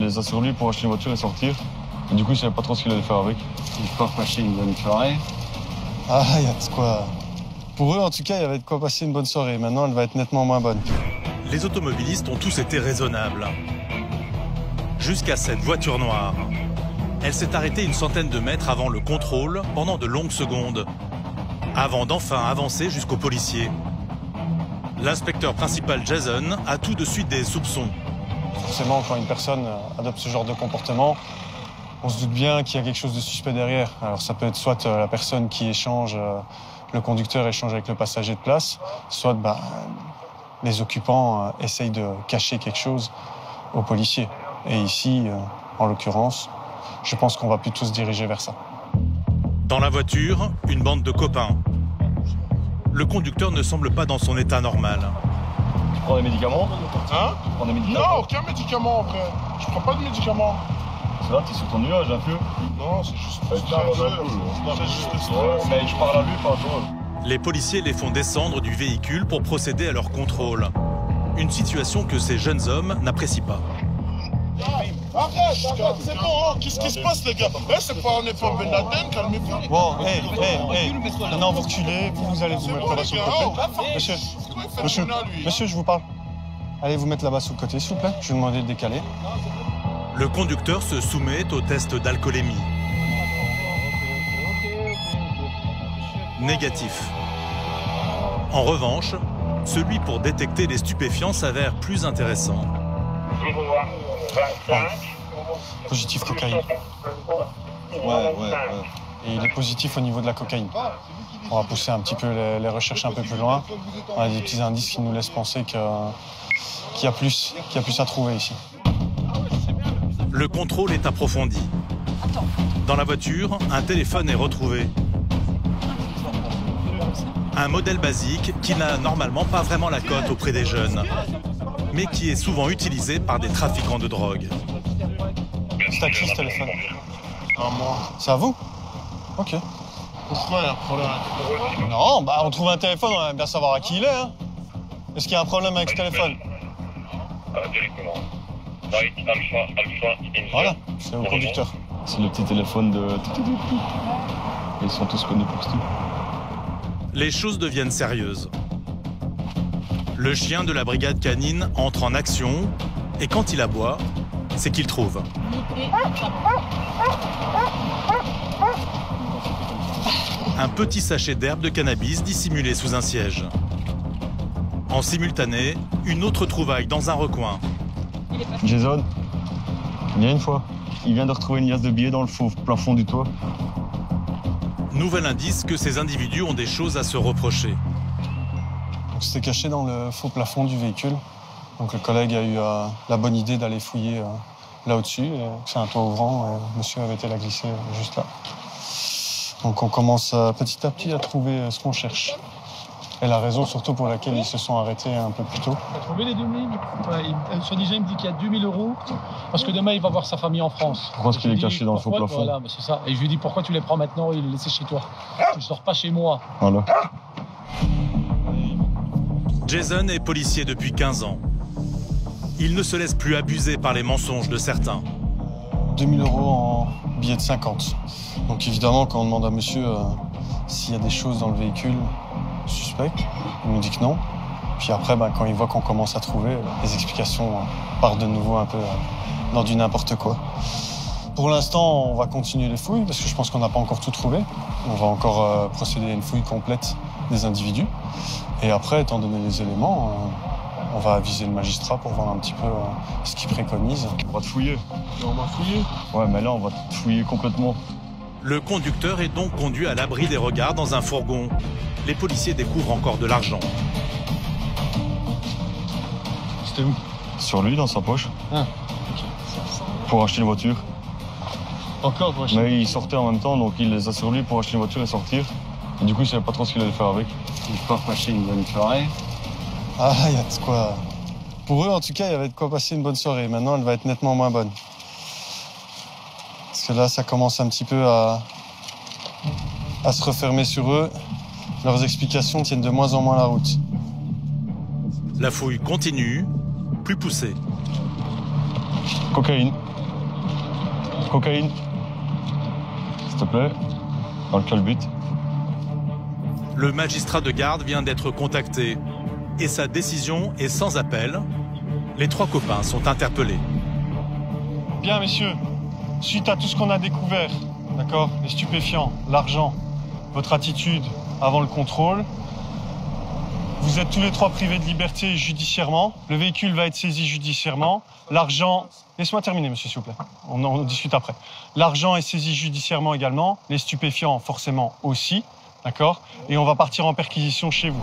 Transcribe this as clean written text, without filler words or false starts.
les a sur lui pour acheter une voiture et sortir. Et du coup, il savait pas trop ce qu'il allait faire avec. Il faut passer une bonne soirée. Ah, il y a de quoi. Pour eux, en tout cas, il y avait de quoi passer une bonne soirée. Maintenant, elle va être nettement moins bonne. Les automobilistes ont tous été raisonnables. Jusqu'à cette voiture noire. Elle s'est arrêtée une centaine de mètres avant le contrôle pendant de longues secondes, avant d'enfin avancer jusqu'au policier. L'inspecteur principal Jason a tout de suite des soupçons. Forcément, quand une personne adopte ce genre de comportement, on se doute bien qu'il y a quelque chose de suspect derrière. Alors ça peut être soit la personne qui échange, le conducteur échange avec le passager de place, soit les occupants essayent de cacher quelque chose aux policiers. Et ici, en l'occurrence, je pense qu'on va plutôt se diriger vers ça. Dans la voiture, une bande de copains. Le conducteur ne semble pas dans son état normal. Tu prends des médicaments? Hein? Tu prends des médicaments? Non, aucun médicament, frère. Je prends pas de médicaments. C'est là, t'es sur ton nuage un peu. Non, c'est juste Ouais, le stress. C'est juste le stress. Mais je parle à lui, pas à toi. Les policiers les font descendre du véhicule pour procéder à leur contrôle. Une situation que ces jeunes hommes n'apprécient pas. Arrête, c'est bon, hein. Qu'est-ce qui se passe, les gars? On n'est pas Ben Laden, calmez-vous. Bon, maintenant vous reculez, vous allez vous mettre là-bas sur le côté. Monsieur, je vous parle. Allez vous mettre là-bas sur le côté, s'il vous plaît. Je vais vous demander de décaler. Le conducteur se soumet au test d'alcoolémie. Négatif. En revanche, celui pour détecter les stupéfiants s'avère plus intéressant. Positif cocaïne. Ouais. Et il est positif au niveau de la cocaïne. On va pousser un petit peu les recherches un peu plus loin. On a des petits indices qui nous laissent penser qu'il y a plus à trouver ici. Le contrôle est approfondi. Dans la voiture, un téléphone est retrouvé. Un modèle basique qui n'a normalement pas vraiment la cote auprès des jeunes, mais qui est souvent utilisé par des trafiquants de drogue. C'est à qui ce téléphone? À moi. C'est à vous? Ok. Pourquoi il y a un problème? Non, on trouve un téléphone, on aime bien savoir à qui il est. Hein. Est-ce qu'il y a un problème avec ce téléphone? Directement. Right, Alpha, Voilà, c'est au conducteur. C'est le petit téléphone de... Ils sont tous connus pour ça. Les choses deviennent sérieuses. Le chien de la brigade canine entre en action et quand il aboie, c'est qu'il trouve. Un petit sachet d'herbe de cannabis dissimulé sous un siège. En simultané, une autre trouvaille dans un recoin. Jason, viens une fois. Il vient de retrouver une liasse de billets dans le faux plafond du toit. Nouvel indice que ces individus ont des choses à se reprocher. C'était caché dans le faux plafond du véhicule. Donc le collègue a eu la bonne idée d'aller fouiller là au-dessus. C'est un toit ouvrant. Monsieur avait été la glisser juste là. Donc on commence petit à petit à trouver ce qu'on cherche. Et la raison surtout pour laquelle ils se sont arrêtés un peu plus tôt. Tu as trouvé les 2000 ouais, soi-disant, il me dit qu'il y a 2000 € parce que demain, il va voir sa famille en France. Pourquoi est-ce qu'il est caché dans le faux plafond? Voilà, c'est ça. Et je lui dis, pourquoi tu les prends maintenant et les laisser chez toi? Tu ne sors pas chez moi. Voilà. Jason est policier depuis 15 ans. Il ne se laisse plus abuser par les mensonges de certains. 2000 € en billets de 50. Donc évidemment, quand on demande à monsieur s'il y a des choses dans le véhicule suspectes, il nous dit que non. Puis après, quand il voit qu'on commence à trouver, les explications partent de nouveau un peu dans du n'importe quoi. Pour l'instant, on va continuer les fouilles parce que je pense qu'on n'a pas encore tout trouvé. On va encore procéder à une fouille complète des individus. Et après, étant donné les éléments, on va aviser le magistrat pour voir un petit peu ce qu'il préconise. On va te fouiller. On va fouiller. Ouais, mais là, on va te fouiller complètement. Le conducteur est donc conduit à l'abri des regards dans un fourgon. Les policiers découvrent encore de l'argent. C'était où? Sur lui, dans sa poche. Ah, ok. Pour acheter une voiture. Encore pour acheter. Mais il sortait en même temps, donc il les a sur lui pour acheter une voiture et sortir. Et du coup, il savait pas trop ce qu'il allait faire avec. Il faut passer une bonne soirée. Ah, il y a de quoi. Pour eux, en tout cas, il y avait de quoi passer une bonne soirée. Maintenant, elle va être nettement moins bonne. Parce que là, ça commence un petit peu à se refermer sur eux. Leurs explications tiennent de moins en moins la route. La fouille continue, plus poussée. Cocaïne. Cocaïne. S'il te plaît. Dans le calbut. Le magistrat de garde vient d'être contacté et sa décision est sans appel. Les 3 copains sont interpellés. Bien, messieurs, suite à tout ce qu'on a découvert, d'accord, les stupéfiants, l'argent, votre attitude avant le contrôle, vous êtes tous les 3 privés de liberté judiciairement. Le véhicule va être saisi judiciairement. L'argent... Laisse-moi terminer, monsieur, s'il vous plaît. On en discute après. L'argent est saisi judiciairement également. Les stupéfiants, forcément, aussi. D'accord ? Et on va partir en perquisition chez vous.